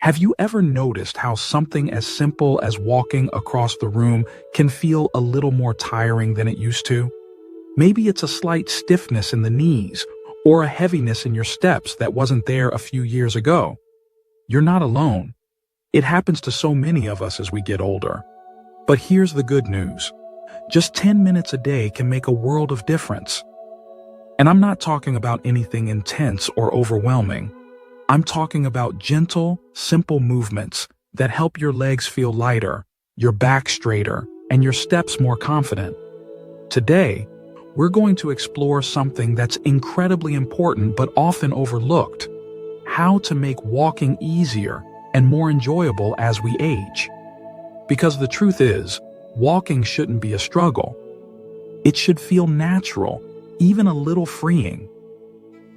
Have you ever noticed how something as simple as walking across the room can feel a little more tiring than it used to? Maybe it's a slight stiffness in the knees or a heaviness in your steps that wasn't there a few years ago. You're not alone. It happens to so many of us as we get older. But here's the good news. Just 10 minutes a day can make a world of difference. And I'm not talking about anything intense or overwhelming. I'm talking about gentle, simple movements that help your legs feel lighter, your back straighter, and your steps more confident. Today, we're going to explore something that's incredibly important but often overlooked: how to make walking easier and more enjoyable as we age. Because the truth is, walking shouldn't be a struggle. It should feel natural, even a little freeing.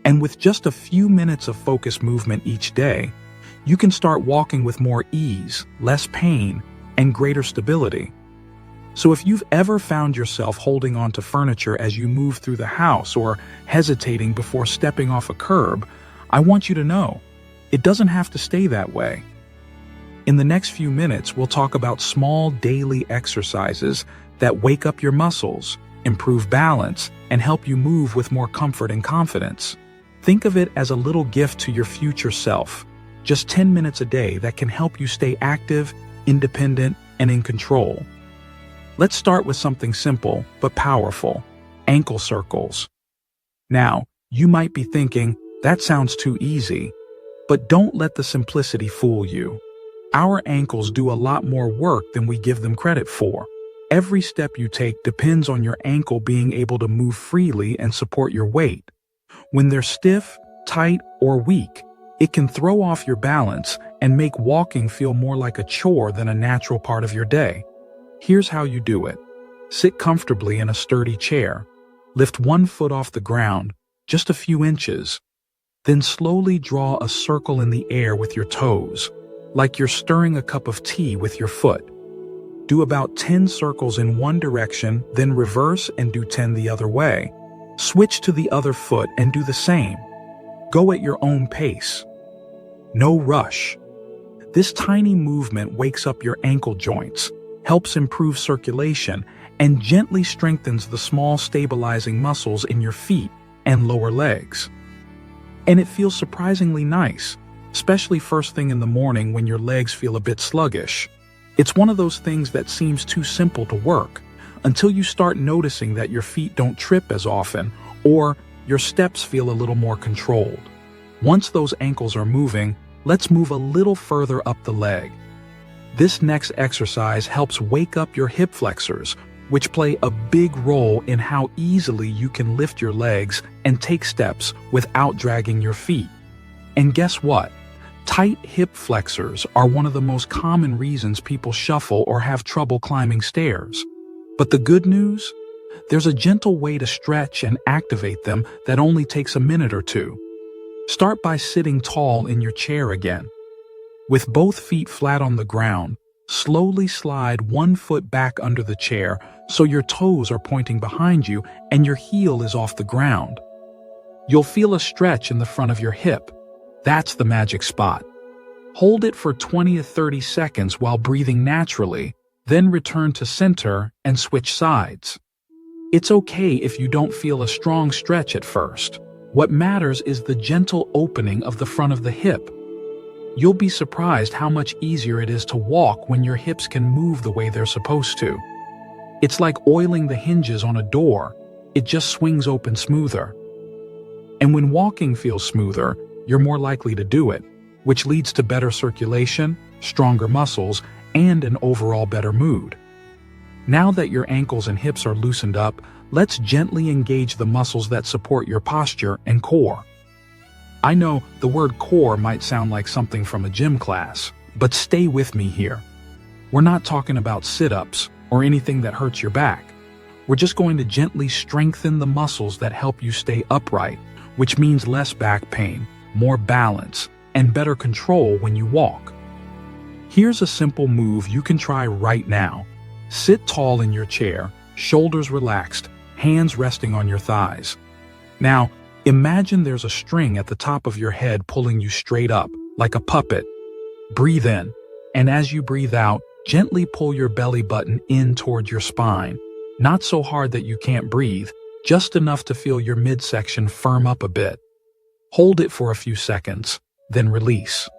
And with just a few minutes of focused movement each day, you can start walking with more ease, less pain, and greater stability. So if you've ever found yourself holding onto furniture as you move through the house or hesitating before stepping off a curb, I want you to know, it doesn't have to stay that way. In the next few minutes, we'll talk about small daily exercises that wake up your muscles, improve balance, and help you move with more comfort and confidence. Think of it as a little gift to your future self, just 10 minutes a day that can help you stay active, independent, and in control. Let's start with something simple but powerful: ankle circles. Now, you might be thinking, that sounds too easy, but don't let the simplicity fool you. Our ankles do a lot more work than we give them credit for. Every step you take depends on your ankle being able to move freely and support your weight. When they're stiff, tight, or weak, it can throw off your balance and make walking feel more like a chore than a natural part of your day. Here's how you do it. Sit comfortably in a sturdy chair. Lift one foot off the ground, just a few inches. Then slowly draw a circle in the air with your toes, like you're stirring a cup of tea with your foot. Do about 10 circles in one direction, then reverse and do 10 the other way. Switch to the other foot and do the same. Go at your own pace. No rush. This tiny movement wakes up your ankle joints, helps improve circulation, and gently strengthens the small stabilizing muscles in your feet and lower legs. And it feels surprisingly nice, especially first thing in the morning when your legs feel a bit sluggish. It's one of those things that seems too simple to work, until you start noticing that your feet don't trip as often, or your steps feel a little more controlled. Once those ankles are moving, let's move a little further up the leg. This next exercise helps wake up your hip flexors, which play a big role in how easily you can lift your legs and take steps without dragging your feet. And guess what? Tight hip flexors are one of the most common reasons people shuffle or have trouble climbing stairs. But the good news? There's a gentle way to stretch and activate them that only takes a minute or two. Start by sitting tall in your chair again. With both feet flat on the ground, slowly slide one foot back under the chair so your toes are pointing behind you and your heel is off the ground. You'll feel a stretch in the front of your hip. That's the magic spot. Hold it for 20 to 30 seconds while breathing naturally, then return to center and switch sides. It's okay if you don't feel a strong stretch at first. What matters is the gentle opening of the front of the hip. You'll be surprised how much easier it is to walk when your hips can move the way they're supposed to. It's like oiling the hinges on a door. It just swings open smoother. And when walking feels smoother, you're more likely to do it, which leads to better circulation, stronger muscles, and an overall better mood. Now that your ankles and hips are loosened up, let's gently engage the muscles that support your posture and core. I know the word core might sound like something from a gym class, but stay with me here. We're not talking about sit-ups or anything that hurts your back. We're just going to gently strengthen the muscles that help you stay upright, which means less back pain, more balance, and better control when you walk. Here's a simple move you can try right now. Sit tall in your chair, shoulders relaxed, hands resting on your thighs. Now, imagine there's a string at the top of your head pulling you straight up, like a puppet. Breathe in, and as you breathe out, gently pull your belly button in toward your spine. Not so hard that you can't breathe, just enough to feel your midsection firm up a bit. Hold it for a few seconds, then release.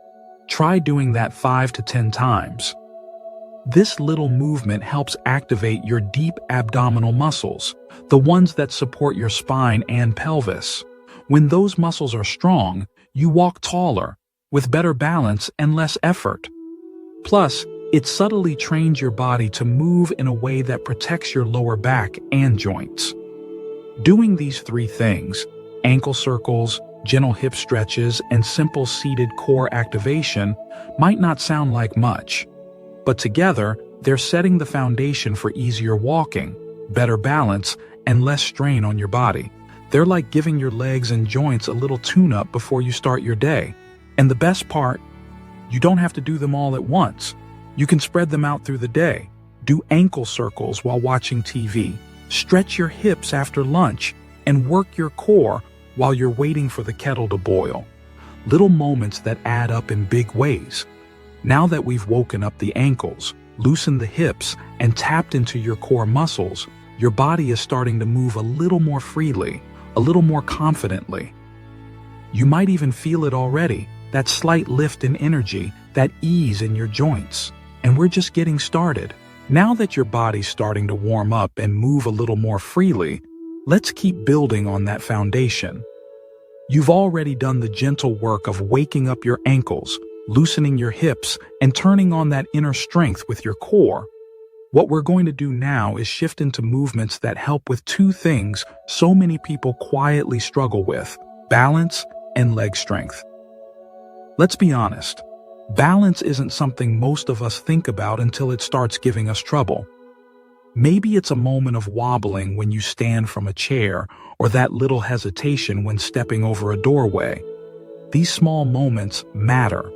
Try doing that 5 to 10 times. This little movement helps activate your deep abdominal muscles, the ones that support your spine and pelvis. When those muscles are strong, you walk taller, with better balance and less effort. Plus, it subtly trains your body to move in a way that protects your lower back and joints. Doing these 3 things, ankle circles, gentle hip stretches, and simple seated core activation, might not sound like much. But together, they're setting the foundation for easier walking, better balance, and less strain on your body. They're like giving your legs and joints a little tune-up before you start your day. And the best part, you don't have to do them all at once. You can spread them out through the day. Do ankle circles while watching TV, stretch your hips after lunch, and work your core while you're waiting for the kettle to boil. Little moments that add up in big ways. Now that we've woken up the ankles, loosened the hips, and tapped into your core muscles, your body is starting to move a little more freely, a little more confidently. You might even feel it already, that slight lift in energy, that ease in your joints. And we're just getting started. Now that your body's starting to warm up and move a little more freely, let's keep building on that foundation. You've already done the gentle work of waking up your ankles, loosening your hips, and turning on that inner strength with your core. What we're going to do now is shift into movements that help with 2 things so many people quietly struggle with: balance and leg strength. Let's be honest, balance isn't something most of us think about until it starts giving us trouble. Maybe it's a moment of wobbling when you stand from a chair, or that little hesitation when stepping over a doorway. These small moments matter.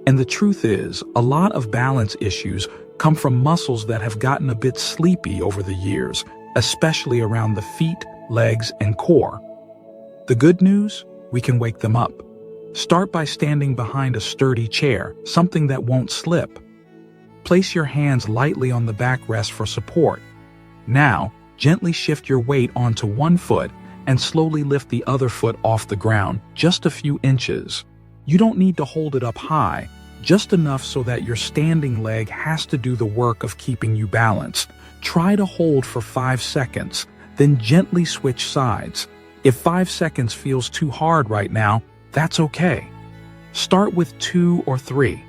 And the truth is, a lot of balance issues come from muscles that have gotten a bit sleepy over the years, especially around the feet, legs, and core. The good news? We can wake them up. Start by standing behind a sturdy chair, something that won't slip. Place your hands lightly on the backrest for support. Now, gently shift your weight onto one foot and slowly lift the other foot off the ground, just a few inches. You don't need to hold it up high, just enough so that your standing leg has to do the work of keeping you balanced. Try to hold for 5 seconds, then gently switch sides. If 5 seconds feels too hard right now, that's okay. Start with 2 or 3.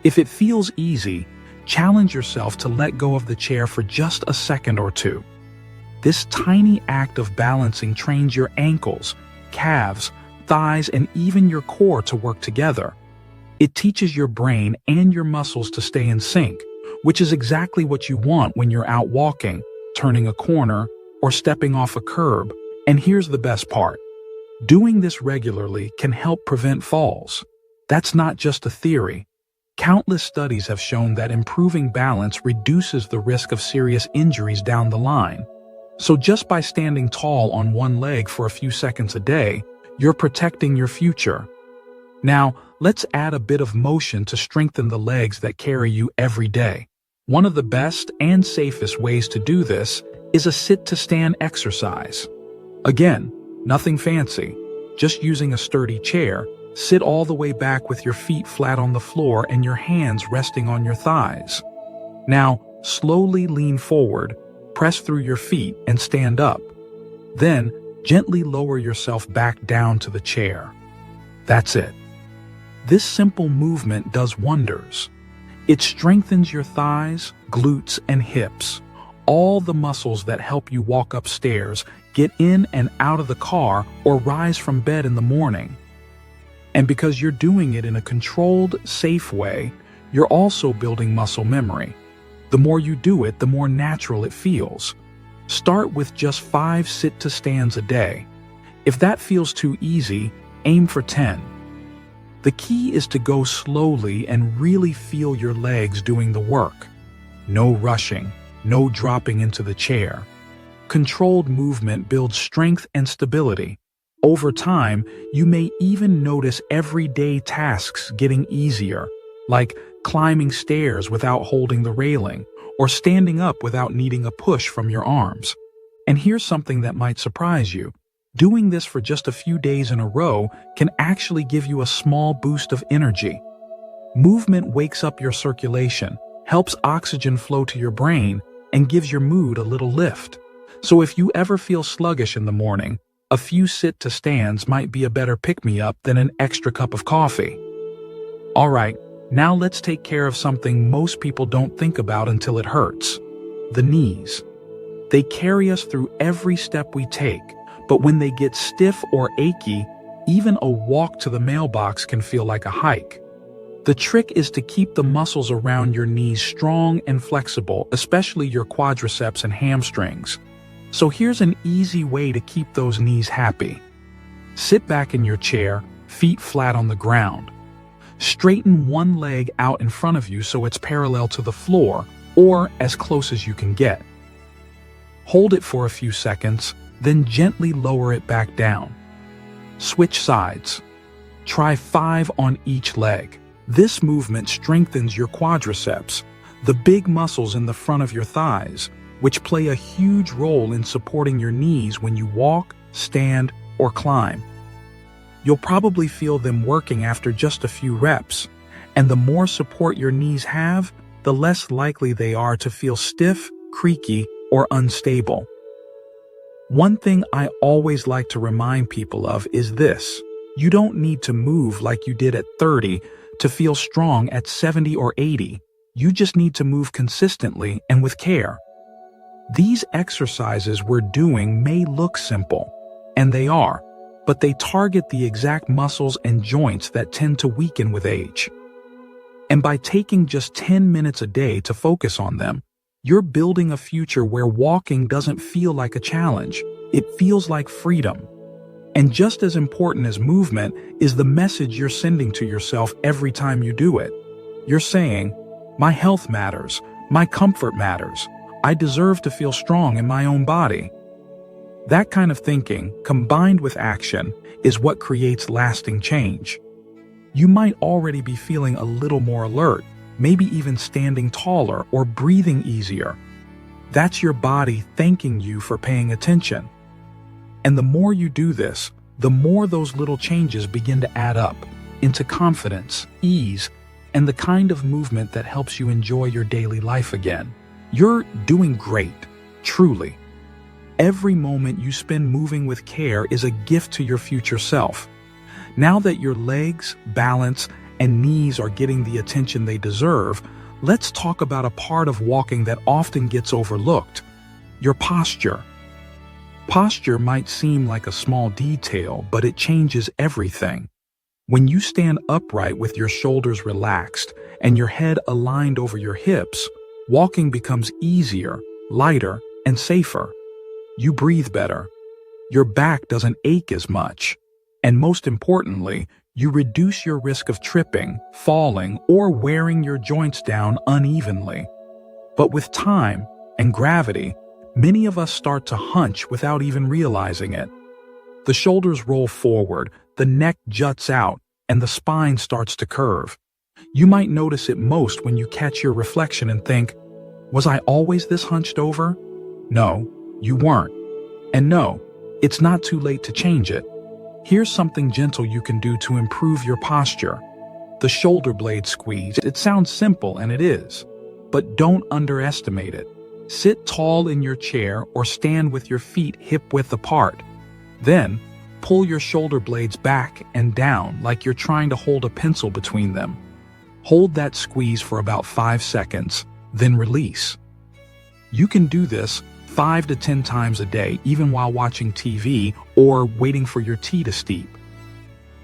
If it feels easy, challenge yourself to let go of the chair for just a second or 2. This tiny act of balancing trains your ankles, calves, thighs, and even your core to work together. It teaches your brain and your muscles to stay in sync, which is exactly what you want when you're out walking, turning a corner, or stepping off a curb. And here's the best part. Doing this regularly can help prevent falls. That's not just a theory. Countless studies have shown that improving balance reduces the risk of serious injuries down the line. So just by standing tall on one leg for a few seconds a day, you're protecting your future. Now, let's add a bit of motion to strengthen the legs that carry you every day. One of the best and safest ways to do this is a sit-to-stand exercise. Again, nothing fancy, just using a sturdy chair. Sit all the way back with your feet flat on the floor and your hands resting on your thighs. Now, slowly lean forward, press through your feet, and stand up. Then, gently lower yourself back down to the chair. That's it. This simple movement does wonders. It strengthens your thighs, glutes, and hips, all the muscles that help you walk upstairs, get in and out of the car, or rise from bed in the morning. And because you're doing it in a controlled, safe way, you're also building muscle memory. The more you do it, the more natural it feels. Start with just 5 sit-to-stands a day. If that feels too easy, aim for 10. The key is to go slowly and really feel your legs doing the work. No rushing, no dropping into the chair. Controlled movement builds strength and stability. Over time, you may even notice everyday tasks getting easier, like climbing stairs without holding the railing, or standing up without needing a push from your arms. And here's something that might surprise you. Doing this for just a few days in a row can actually give you a small boost of energy. Movement wakes up your circulation, helps oxygen flow to your brain, and gives your mood a little lift. So if you ever feel sluggish in the morning, a few sit-to-stands might be a better pick-me-up than an extra cup of coffee. All right, now let's take care of something most people don't think about until it hurts: the knees. They carry us through every step we take, but when they get stiff or achy, even a walk to the mailbox can feel like a hike. The trick is to keep the muscles around your knees strong and flexible, especially your quadriceps and hamstrings. So here's an easy way to keep those knees happy. Sit back in your chair, feet flat on the ground. Straighten one leg out in front of you so it's parallel to the floor, or as close as you can get. Hold it for a few seconds, then gently lower it back down. Switch sides. Try 5 on each leg. This movement strengthens your quadriceps, the big muscles in the front of your thighs, which play a huge role in supporting your knees when you walk, stand, or climb. You'll probably feel them working after just a few reps, and the more support your knees have, the less likely they are to feel stiff, creaky, or unstable. One thing I always like to remind people of is this: you don't need to move like you did at 30 to feel strong at 70 or 80. You just need to move consistently and with care. These exercises we're doing may look simple, and they are, but they target the exact muscles and joints that tend to weaken with age. And by taking just 10 minutes a day to focus on them, you're building a future where walking doesn't feel like a challenge. It feels like freedom. And just as important as movement is the message you're sending to yourself every time you do it. You're saying, my health matters, my comfort matters, I deserve to feel strong in my own body. That kind of thinking, combined with action, is what creates lasting change. You might already be feeling a little more alert, maybe even standing taller or breathing easier. That's your body thanking you for paying attention. And the more you do this, the more those little changes begin to add up into confidence, ease, and the kind of movement that helps you enjoy your daily life again. You're doing great, truly. Every moment you spend moving with care is a gift to your future self. Now that your legs, balance, and knees are getting the attention they deserve, let's talk about a part of walking that often gets overlooked: your posture. Posture might seem like a small detail, but it changes everything. When you stand upright with your shoulders relaxed and your head aligned over your hips, walking becomes easier, lighter, and safer. You breathe better. Your back doesn't ache as much. And most importantly, you reduce your risk of tripping, falling, or wearing your joints down unevenly. But with time and gravity, many of us start to hunch without even realizing it. The shoulders roll forward, the neck juts out, and the spine starts to curve. You might notice it most when you catch your reflection and think, was I always this hunched over? No, you weren't. And no, it's not too late to change it. Here's something gentle you can do to improve your posture. The shoulder blade squeeze. It sounds simple, and it is, but don't underestimate it. Sit tall in your chair or stand with your feet hip-width apart. Then, pull your shoulder blades back and down like you're trying to hold a pencil between them. Hold that squeeze for about 5 seconds, then release. You can do this 5 to 10 times a day, even while watching TV or waiting for your tea to steep.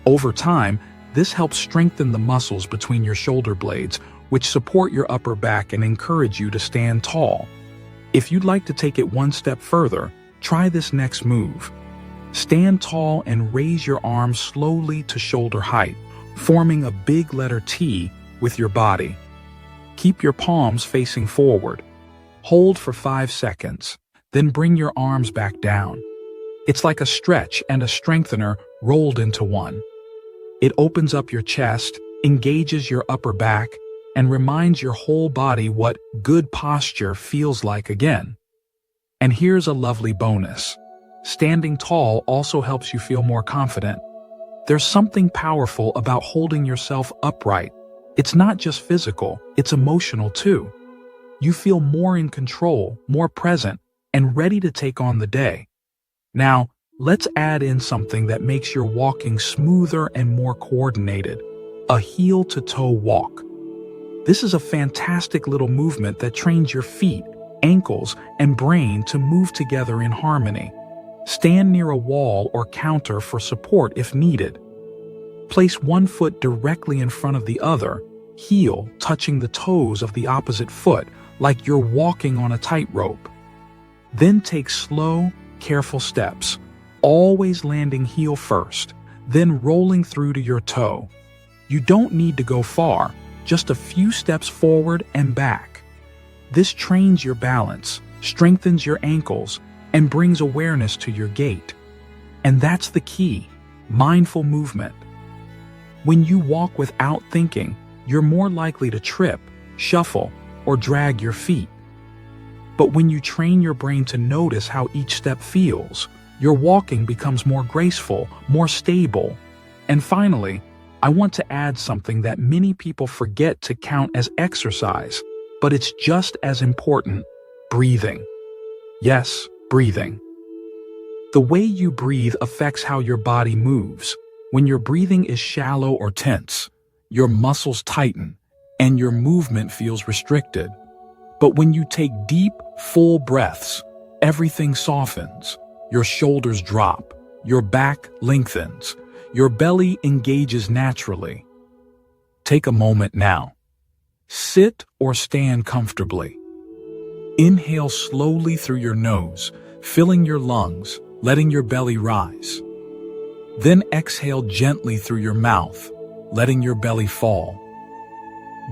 Over time, this helps strengthen the muscles between your shoulder blades, which support your upper back and encourage you to stand tall. If you'd like to take it one step further, try this next move. Stand tall and raise your arms slowly to shoulder height, forming a big letter T with your body. Keep your palms facing forward. Hold for 5 seconds, then bring your arms back down. It's like a stretch and a strengthener rolled into one. It opens up your chest, engages your upper back, and reminds your whole body what good posture feels like again. And here's a lovely bonus. Standing tall also helps you feel more confident. There's something powerful about holding yourself upright. It's not just physical, it's emotional too. You feel more in control, more present, and ready to take on the day. Now, let's add in something that makes your walking smoother and more coordinated: a heel-to-toe walk. This is a fantastic little movement that trains your feet, ankles, and brain to move together in harmony. Stand near a wall or counter for support if needed. Place one foot directly in front of the other, heel touching the toes of the opposite foot, like you're walking on a tightrope. Then take slow, careful steps, always landing heel first, then rolling through to your toe. You don't need to go far, just a few steps forward and back. This trains your balance, strengthens your ankles, and brings awareness to your gait. And that's the key: mindful movement. When you walk without thinking, you're more likely to trip, shuffle, or drag your feet. But when you train your brain to notice how each step feels, your walking becomes more graceful, more stable. And finally, I want to add something that many people forget to count as exercise, but it's just as important: breathing. Yes, breathing. The way you breathe affects how your body moves. When your breathing is shallow or tense, your muscles tighten, and your movement feels restricted. But when you take deep, full breaths, everything softens. Your shoulders drop, your back lengthens, your belly engages naturally. Take a moment now. Sit or stand comfortably. Inhale slowly through your nose, filling your lungs, letting your belly rise. Then exhale gently through your mouth, letting your belly fall.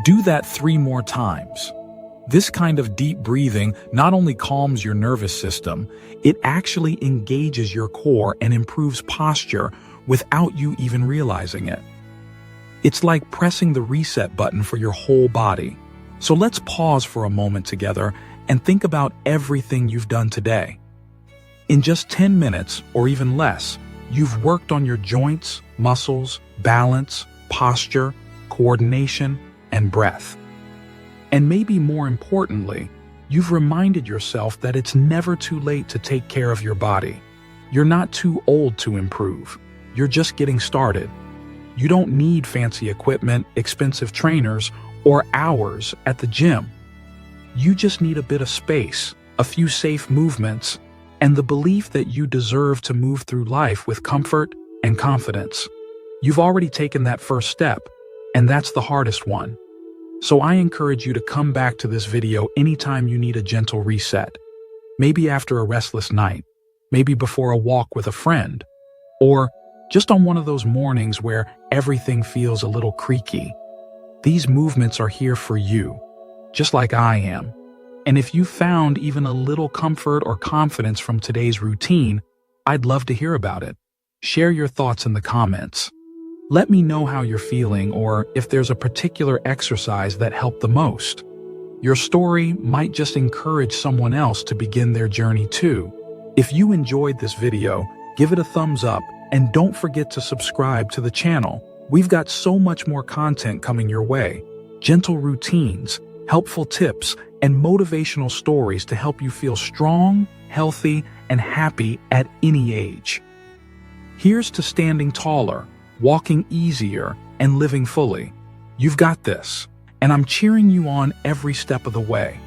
Do that 3 more times. This kind of deep breathing not only calms your nervous system, it actually engages your core and improves posture without you even realizing it. It's like pressing the reset button for your whole body. So let's pause for a moment together and think about everything you've done today. In just 10 minutes, or even less, you've worked on your joints, muscles, balance, posture, coordination, and breath. And maybe more importantly, you've reminded yourself that it's never too late to take care of your body. You're not too old to improve. You're just getting started. You don't need fancy equipment, expensive trainers, or hours at the gym. You just need a bit of space, a few safe movements, and the belief that you deserve to move through life with comfort and confidence. You've already taken that first step, and that's the hardest one. So I encourage you to come back to this video anytime you need a gentle reset. Maybe after a restless night, maybe before a walk with a friend, or just on one of those mornings where everything feels a little creaky. These movements are here for you, just like I am. And if you found even a little comfort or confidence from today's routine, I'd love to hear about it. Share your thoughts in the comments. Let me know how you're feeling or if there's a particular exercise that helped the most. Your story might just encourage someone else to begin their journey too. If you enjoyed this video, give it a thumbs up and don't forget to subscribe to the channel. We've got so much more content coming your way. Gentle routines, helpful tips, and motivational stories to help you feel strong, healthy, and happy at any age. Here's to standing taller, walking easier, and living fully. You've got this, and I'm cheering you on every step of the way.